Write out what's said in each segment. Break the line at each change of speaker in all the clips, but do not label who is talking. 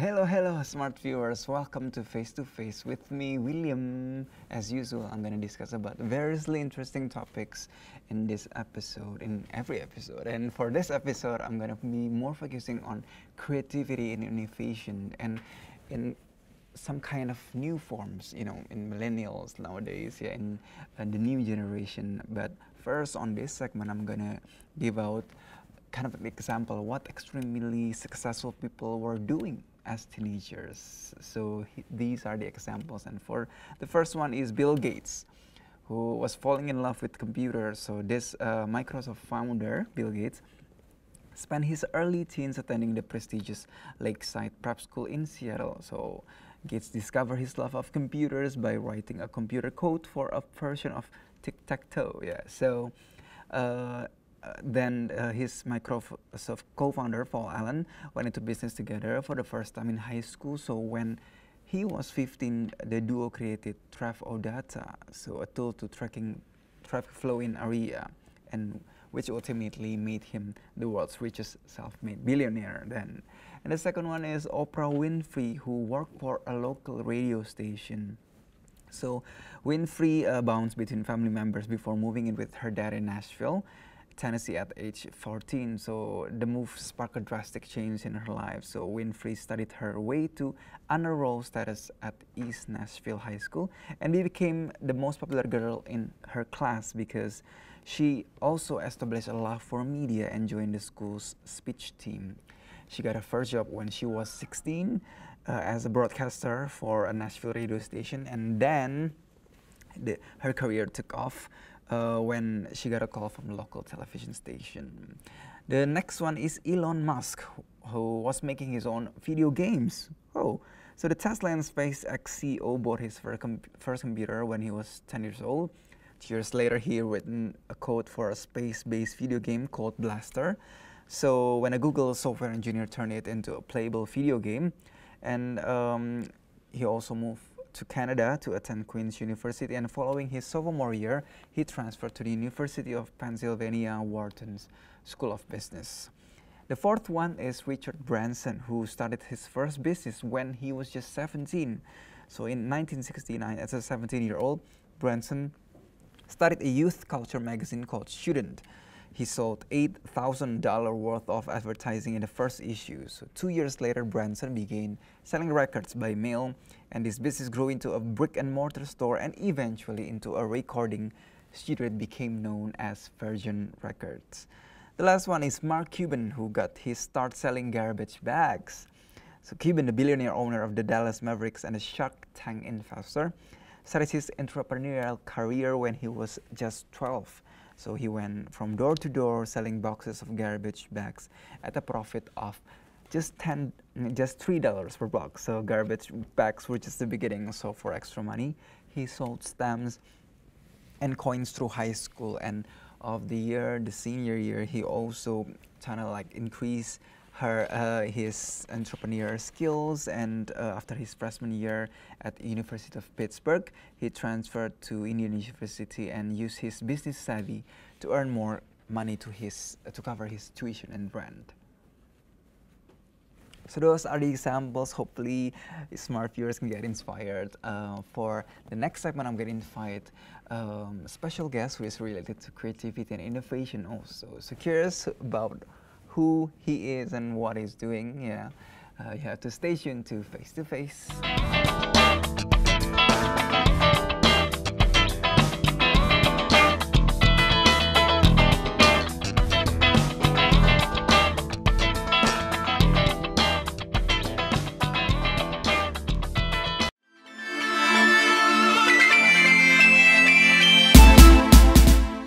Hello, smart viewers. Welcome to Face with me, William. As usual, I'm going to discuss about variously interesting topics in this episode, in every episode. And for this episode, I'm going to be more focusing on creativity and innovation, and in some kind of new forms, in millennials nowadays, in the new generation. But first, on this segment, I'm going to give out kind of an example of what extremely successful people were doing as teenagers. So these are the examples, and for the first one is Bill Gates, who was falling in love with computers. So this Microsoft founder, Bill Gates, spent his early teens attending the prestigious Lakeside Prep School in Seattle. So Gates discovered his love of computers by writing a computer code for a version of tic-tac-toe. So then his Microsoft co-founder, Paul Allen, went into business together for the first time in high school. So when he was 15, the duo created Data, so a tool to tracking traffic flow in area, and which ultimately made him the world's richest self-made billionaire then. And the second one is Oprah Winfrey, who worked for a local radio station. So Winfrey bounced between family members before moving in with her dad in Nashville, Tennessee at age 14. So the move sparked a drastic change in her life. So Winfrey studied her way to honor roll status at East Nashville High School, and became the most popular girl in her class because she also established a love for media and joined the school's speech team. She got her first job when she was 16 as a broadcaster for a Nashville radio station, and then her career took off when she got a call from a local television station. The next one is Elon Musk, who was making his own video games. So the Tesla and SpaceX CEO bought his first computer when he was 10 years old. 2 years later, he written a code for a space-based video game called Blaster. So when a Google software engineer turned it into a playable video game, and he also moved to Canada to attend Queen's University, and following his sophomore year, he transferred to the University of Pennsylvania Wharton's School of Business. The fourth one is Richard Branson, who started his first business when he was just 17. So in 1969, as a 17-year-old, Branson started a youth culture magazine called Student. He sold $8,000 worth of advertising in the first issue. So 2 years later, Branson began selling records by mail, and this business grew into a brick-and-mortar store and eventually into a recording studio that became known as Virgin Records. The last one is Mark Cuban, who got his start selling garbage bags. So Cuban, the billionaire owner of the Dallas Mavericks and a Shark Tank investor, started his entrepreneurial career when he was just 12. So he went from door to door selling boxes of garbage bags at a profit of just $3 per box. So garbage bags were just the beginning. So for extra money, he sold stamps and coins through high school. And of the senior year, he also kind of like increased his entrepreneur skills, and after his freshman year at the University of Pittsburgh, he transferred to Indiana University and used his business savvy to earn more money to cover his tuition and rent. So those are the examples. Hopefully smart viewers can get inspired. For the next segment, I'm going to invite a special guest who is related to creativity and innovation also. So curious about who he is and what he's doing, you have to stay tuned to Face.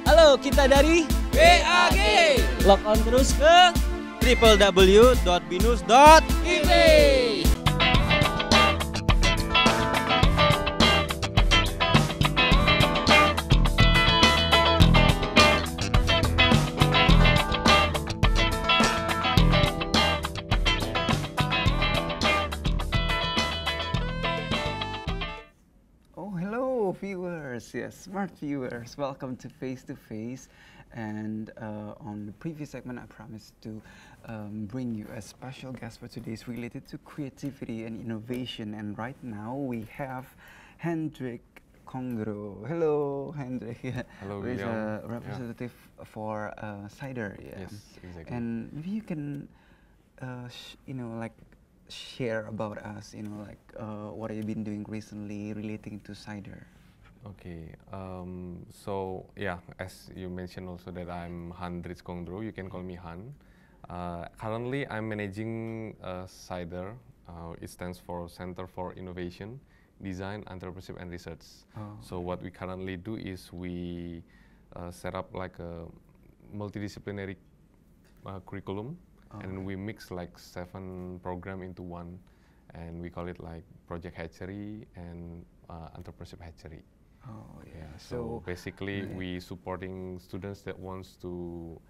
Halo, kita dari
BAG.
log on terus ke www.binus.id.
viewers, smart viewers, welcome to Face. And on the previous segment, I promised to bring you a special guest for today. It's related to creativity and innovation. And right now we have Hendrik Kongro. Hello, Hendrik.
Hello,
who is
William.
a representative for CIDER. Yeah.
Yes, exactly.
And maybe you can, like share about us. What have you been doing recently relating to CIDER?
Okay, so yeah, as you mentioned also that I'm Hendrik Kongro, you can call me Han. Currently, I'm managing CIDER. It stands for Center for Innovation, Design, Entrepreneurship, and Research.
Oh.
So what we currently do is we set up like a multidisciplinary curriculum, and we mix like 7 programs into one, and we call it like Project Hatchery and Entrepreneurship Hatchery.
Oh yeah.
So basically, we supporting students that wants to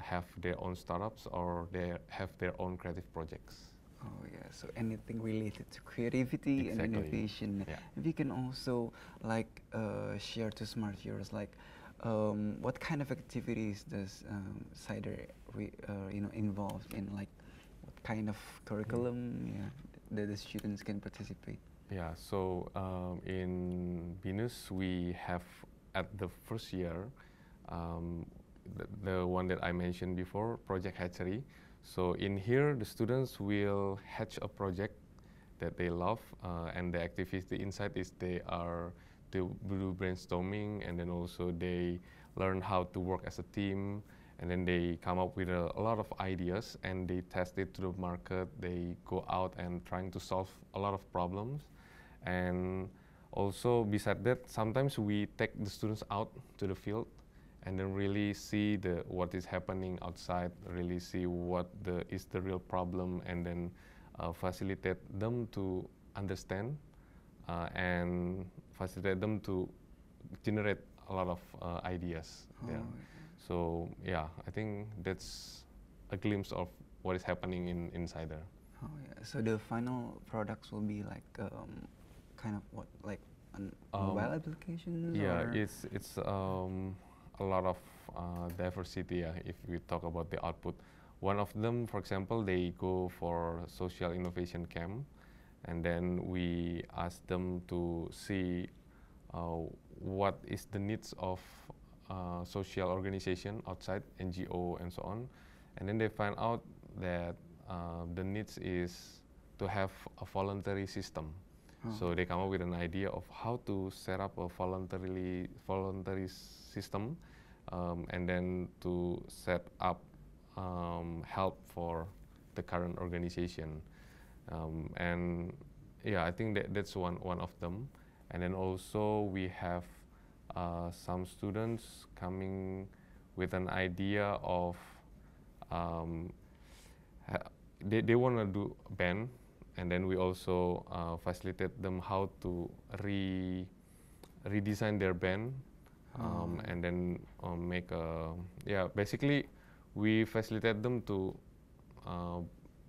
have their own startups or they have their own creative projects.
Oh yeah. So anything related to creativity and
Exactly.
innovation.
Yeah.
We can also like share to smart viewers like what kind of activities does CIDER involved in, like what kind of curriculum that the students can participate.
Yeah, so in BINUS we have at the first year the one that I mentioned before, Project Hatchery. So in here the students will hatch a project that they love, and the activity inside is they do brainstorming, and then also they learn how to work as a team, and then they come up with a lot of ideas and they test it to the market. They go out and trying to solve a lot of problems. And also beside that, sometimes we take the students out to the field and then really see what is happening outside, really see what is the real problem, and then facilitate them to understand and facilitate them to generate a lot of ideas there. So yeah, I think that's a glimpse of what is happening in CIDER.
Oh yeah. So the final products will be like kind of what, like a mobile application?
Yeah,
or?
it's a lot of diversity. Yeah, if we talk about the output, one of them, for example, they go for social innovation camp, and then we ask them to see what is the needs of social organization outside, NGO and so on, and then they find out that the needs is to have a voluntary system. So they come up with an idea of how to set up a voluntary system, and then to set up help for the current organization. And yeah, I think that's one of them. And then also we have some students coming with an idea of they want to do a band, and then we also facilitate them how to redesign their band, and then make basically we facilitate them to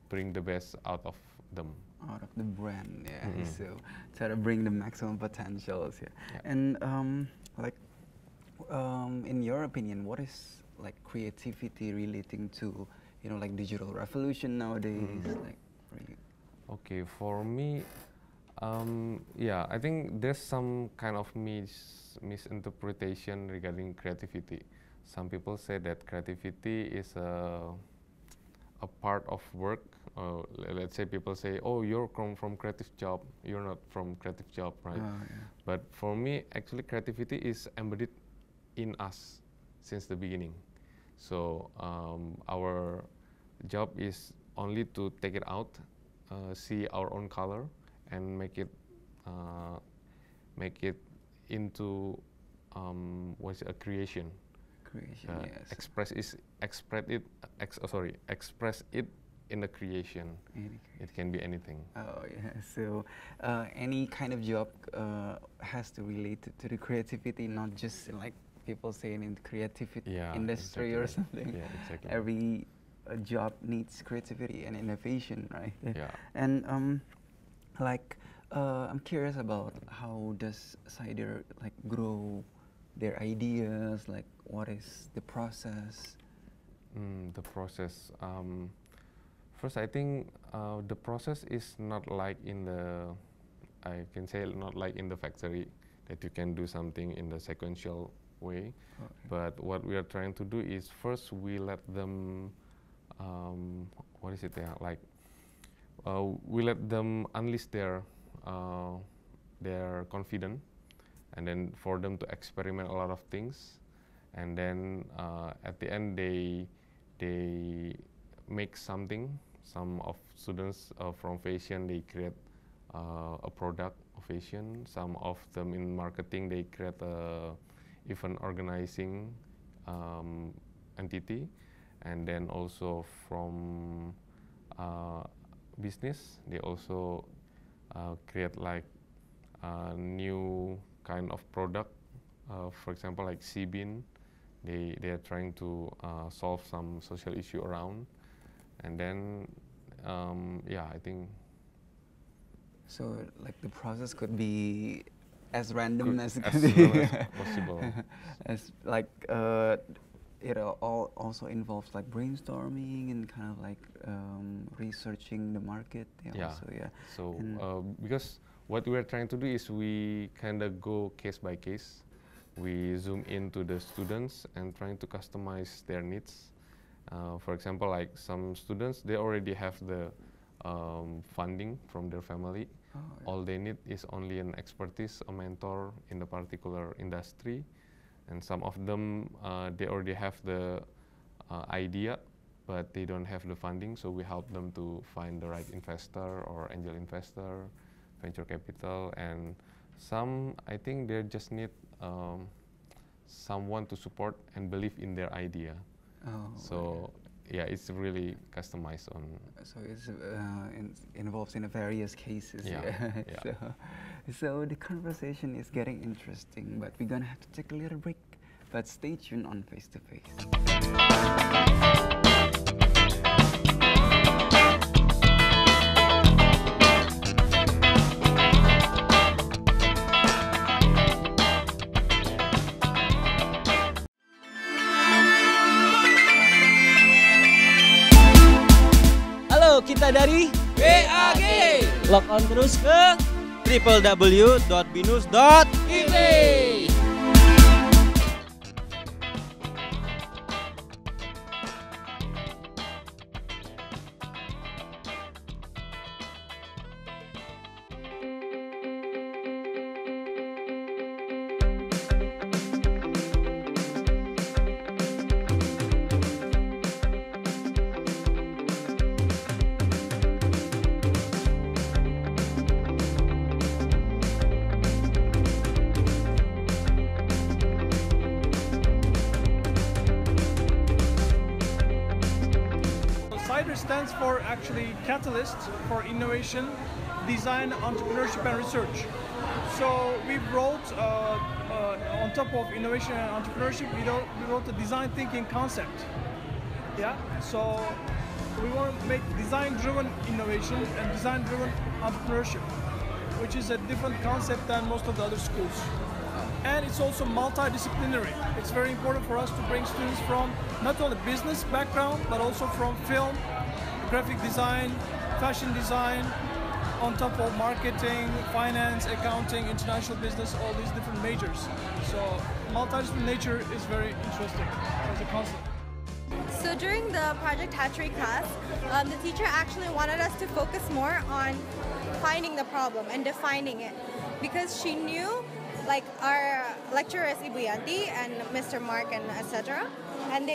bring the best out of them.
Out of the brand, yeah. So try to bring the maximum potentials, yeah. And in your opinion, what is like creativity relating to like digital revolution nowadays, like for you?
Okay, for me, yeah, I think there's some kind of misinterpretation regarding creativity. Some people say that creativity is a part of work. Let's say people say, "Oh, you're from creative job. You're not from creative job, right?" But for me, actually, creativity is embedded in us since the beginning. So our job is only to take it out, see our own color, and make it into what's a creation.
Creation, yes.
Express it in the creation. It can be anything.
Oh yeah. So any kind of job has to relate to the creativity, not just like people saying in the creativity industry or something.
Yeah, exactly.
Every job needs creativity and innovation, right?
Yeah.
And I'm curious about how does CIDER like grow their ideas, like what is the process?
The process. First, I think the process is not like in the, I can say not like in the factory that you can do something in the sequential way.
Okay.
But what we are trying to do is first we let them, what is it? Like we let them unleash their confidence, and then for them to experiment a lot of things, and then at the end they make something. Some of students from fashion, they create a product of fashion. Some of them in marketing, they create a event organizing entity. And then also from business, they also create like a new kind of product. For example, like CBIN, they are trying to solve some social issue around. And then, yeah, I think.
So, like the process could be as random as it
as
could be,
as possible.
as like it also involves like brainstorming and kind of like researching the market.
Yeah.
Also, yeah.
So because what we are trying to do is we kind of go case by case. We zoom into the students and trying to customize their needs. For example, like some students, they already have the funding from their family.
Oh, yeah.
All they need is only an expertise, a mentor in the particular industry. And some of them, they already have the idea, but they don't have the funding. So we help them to find the right investor or angel investor, venture capital. And some, I think they just need someone to support and believe in their idea.
Oh,
So
okay.
yeah, it's really customized on.
So it's involves in various cases.
Yeah, yeah.
So the conversation is getting interesting, but we're gonna have to take a little break. But stay tuned on Face to Face.
Kita dari
BAG.
log on terus ke
www.binus.tv.
CIDER stands for actually Catalyst for Innovation, Design, Entrepreneurship and Research. So we wrote, on top of innovation and entrepreneurship, we wrote a design thinking concept. Yeah, so we want to make design-driven innovation and design-driven entrepreneurship, which is a different concept than most of the other schools. And it's also multidisciplinary. It's very important for us to bring students from not only business background, but also from film, graphic design, fashion design, on top of marketing, finance, accounting, international business, all these different majors. So multidisciplinary nature is very interesting as a concept.
So during the Project Hatchery class, the teacher actually wanted us to focus more on finding the problem and defining it, because she knew, like our lecturers Ibu Yanti and Mr. Mark and etc., and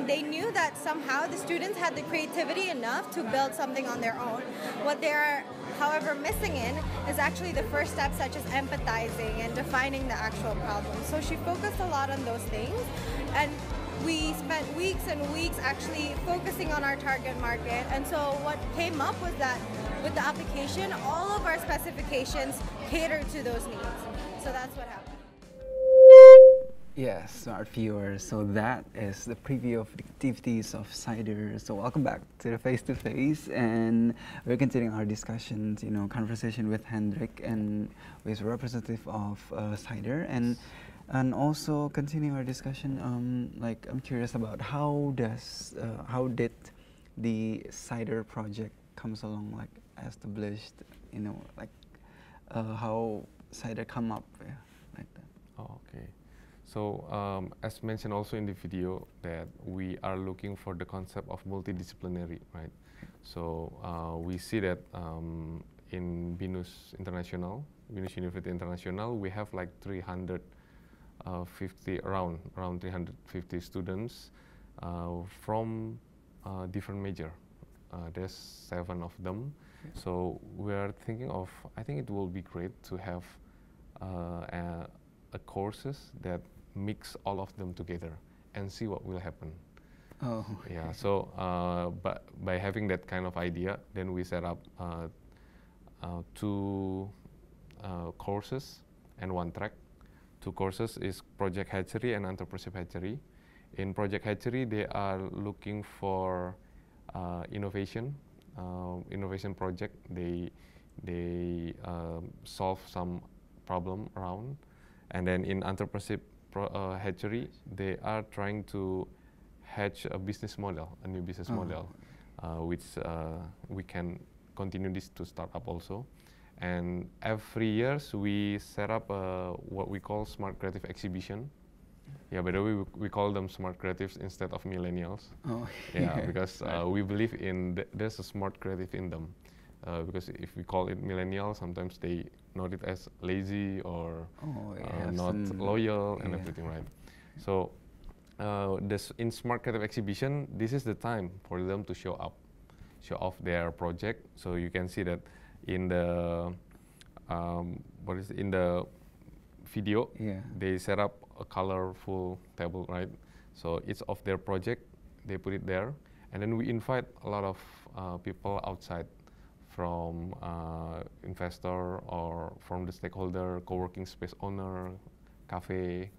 they knew that somehow the students had the creativity enough to build something on their own. What they're, however, missing in is actually the first steps, such as empathizing and defining the actual problem. So she focused a lot on those things, and we spent weeks and weeks actually focusing on our target market. And so what came up was that with the application, all of our specifications cater to those needs. So that's what happened.
Yes, smart viewers. So that is the preview of the activities of CIDER. So welcome back to the Face to Face, and we're continuing our discussions, conversation with Hendrik and with representative of CIDER. And And also continue our discussion. Like I'm curious about how did the CIDER project comes along, like established, you know, like how CIDER come up, yeah, like that.
Oh, okay. So as mentioned also in the video, that we are looking for the concept of multidisciplinary, right? So we see that in BINUS International, BINUS University International, we have like 350 around 350 students from different major. There's 7 of them. So we are thinking of, I think it will be great to have a courses that mix all of them together and see what will happen.
Oh.
Yeah. So but by having that kind of idea, then we set up 2 courses and 1 track. 2 courses is Project Hatchery and Entrepreneurship Hatchery. In Project Hatchery, they are looking for innovation project. They solve some problem around, and then in Entrepreneurship Hatchery, they are trying to hatch a business model, a new business model, which we can continue this to start up also. And every year we set up what we call Smart Creative Exhibition. Yeah, by the way, we call them smart creatives instead of millennials.
Oh,
yeah, because we believe in there's a smart creative in them. Because if we call it millennials, sometimes they note it as lazy or not loyal and everything, right? So in Smart Creative Exhibition, this is the time for them to show off their project. So you can see that in the in the video, they set up a colorful table, right? So each of their project, they put it there, and then we invite a lot of people outside, from investor or from the stakeholder, co-working space owner, cafe,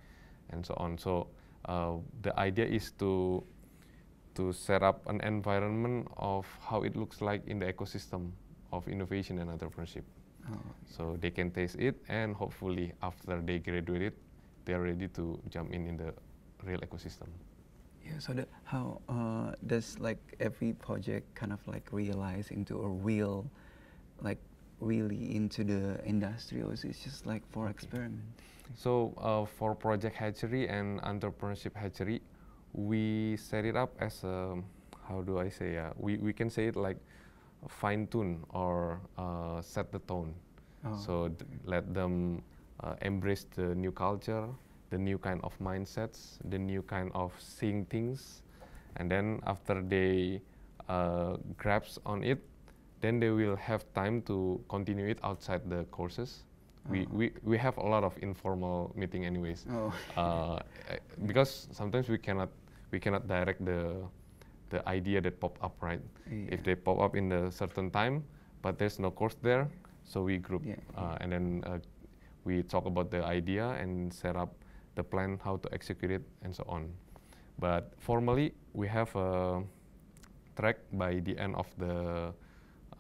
and so on. So the idea is to set up an environment of how it looks like in the ecosystem of innovation and entrepreneurship. So they can taste it, and hopefully after they graduate it, they are ready to jump in the real ecosystem.
Yeah. So how does like every project kind of like realize into a real, like really into the industry, or is it just like for experiment?
So for Project Hatchery and Entrepreneurship Hatchery, we set it up as a, how do I say, we can say it like fine tune or set the tone. So let them embrace the new culture, the new kind of mindsets, the new kind of seeing things, and then after they grasp on it, then they will have time to continue it outside the courses. We have a lot of informal meeting anyways, because sometimes we cannot direct the idea that pop up, right? If they pop up in a certain time, but there's no course there, so we group and then we talk about the idea and set up the plan how to execute it and so on. But formally, we have a track by the end of the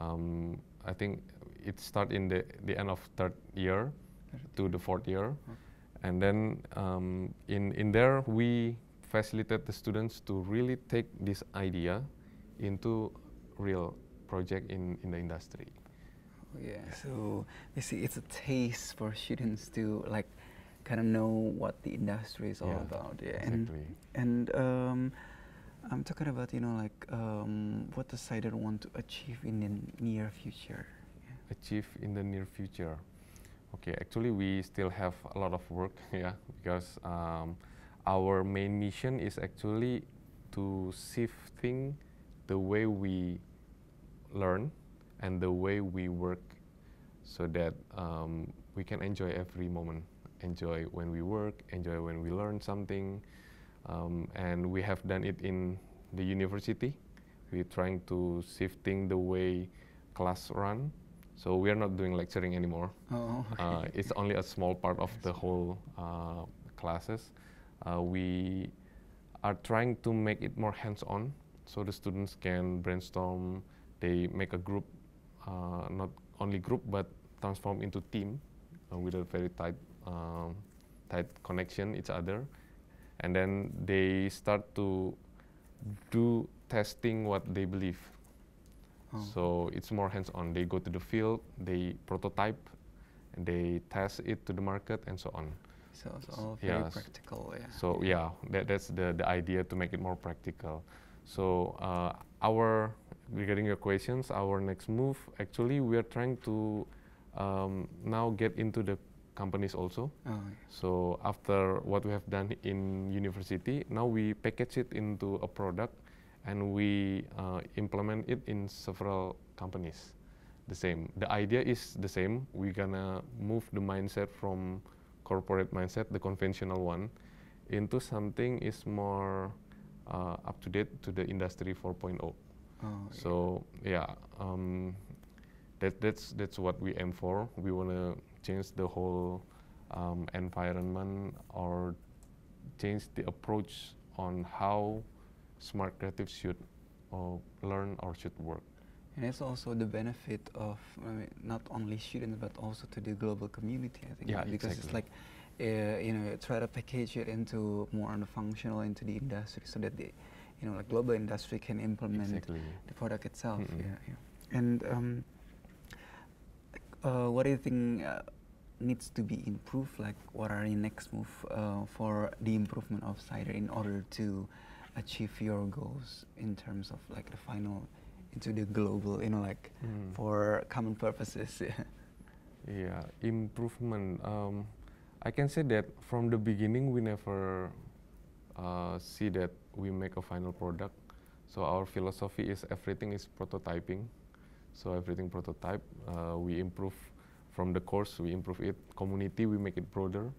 I think it starts in the end of 3rd year to the 4th year, and then in there we facilitate the students to really take this idea into real project in the industry.
Yeah, so you see, it's a taste for students to like kind of know what the industry is all about. Yeah,
exactly.
And I'm talking about, you know, like what does CIDER want to achieve in the near future?
Achieve in the near future. Okay, actually we still have a lot of work, because our main mission is actually to shifting the way we learn and the way we work, so that we can enjoy every moment. Enjoy when we work, enjoy when we learn something, and we have done it in the university. We're trying to shifting the way class run. So we are not doing lecturing anymore. It's only a small part of the whole classes. We are trying to make it more hands-on, so the students can brainstorm. They make a group, not only group, but transform into team with a very tight tight connection each other, and then they start to do testing what they believe.
Oh.
So it's more hands-on. They go to the field, they prototype, and they test it to the market, and so on.
So it's all very
Yes.
practical. Yeah.
So yeah, that's the idea, to make it more practical. So regarding your questions, our next move, actually we are trying to now get into the companies also.
Oh, yeah.
So after what we have done in university, now we package it into a product, and we implement it in several companies. The same. The idea is the same. We're gonna move the mindset from corporate mindset, the conventional one, into something is more up to date to the industry 4.0.
Oh,
So yeah, that's what we aim for. We wanna change the whole environment, or change the approach on how smart creatives should learn or should work.
And it's also the benefit of not only students but also to the global community, I think.
Yeah,
because
exactly.
it's like, you know, try to package it into more on the functional into the industry, so that the, you know, like global industry can implement
Exactly.
the product itself.
Mm-mm.
Yeah, yeah. And what do you think needs to be improved? Like, what are your next move for the improvement of CIDER in order to achieve your goals in terms of like the final into the global, you know, like for common purposes? Yeah.
Yeah, improvement. I can say that from the beginning we never see that we make a final product. So our philosophy is everything is prototyping. So everything prototype. We improve from the course. We improve it. Community, we make it broader.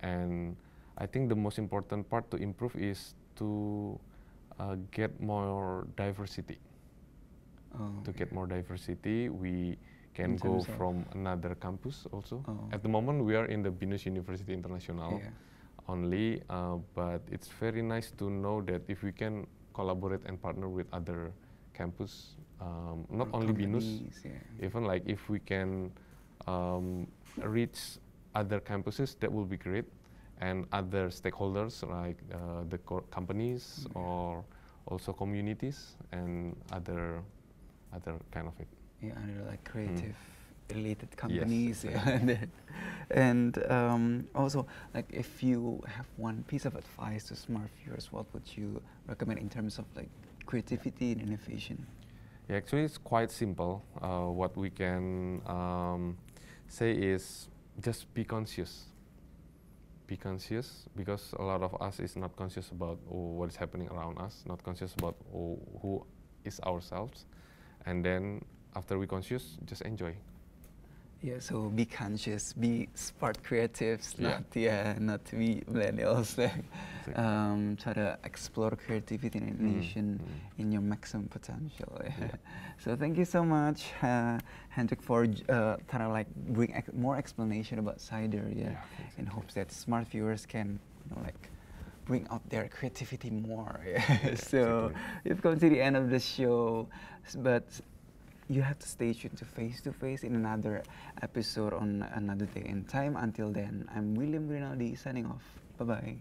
And I think the most important part to improve is to get more diversity. To get more diversity, we can go from another campus also. At the moment, we are in the Binus University International only, but it's very nice to know that if we can collaborate and partner with other campus, not only Binus, even like if we can reach other campuses, that will be great, and other stakeholders like the companies or also communities and other kind of it.
Yeah, under like creative related companies.
Yes,
Yeah. And also, like, if you have one piece of advice to smart viewers, what would you recommend in terms of like creativity and innovation?
Yeah, actually, it's quite simple. What we can say is just be conscious. Be conscious, because a lot of us is not conscious about what is happening around us, not conscious about who is ourselves, and then after we conscious, just enjoy.
Yeah, so be conscious, be smart creatives, not not to be millennials. Try to explore creativity and innovation in your maximum potential. So thank you so much, Hendrik, for trying to like bring more explanation about CIDER. In hopes that smart viewers can, you know, like bring out their creativity more. So we've come to the end of the show, but you have to stay tuned to Face in another episode on another day and time. Until then, I'm William Rinaldi signing off. Bye-bye.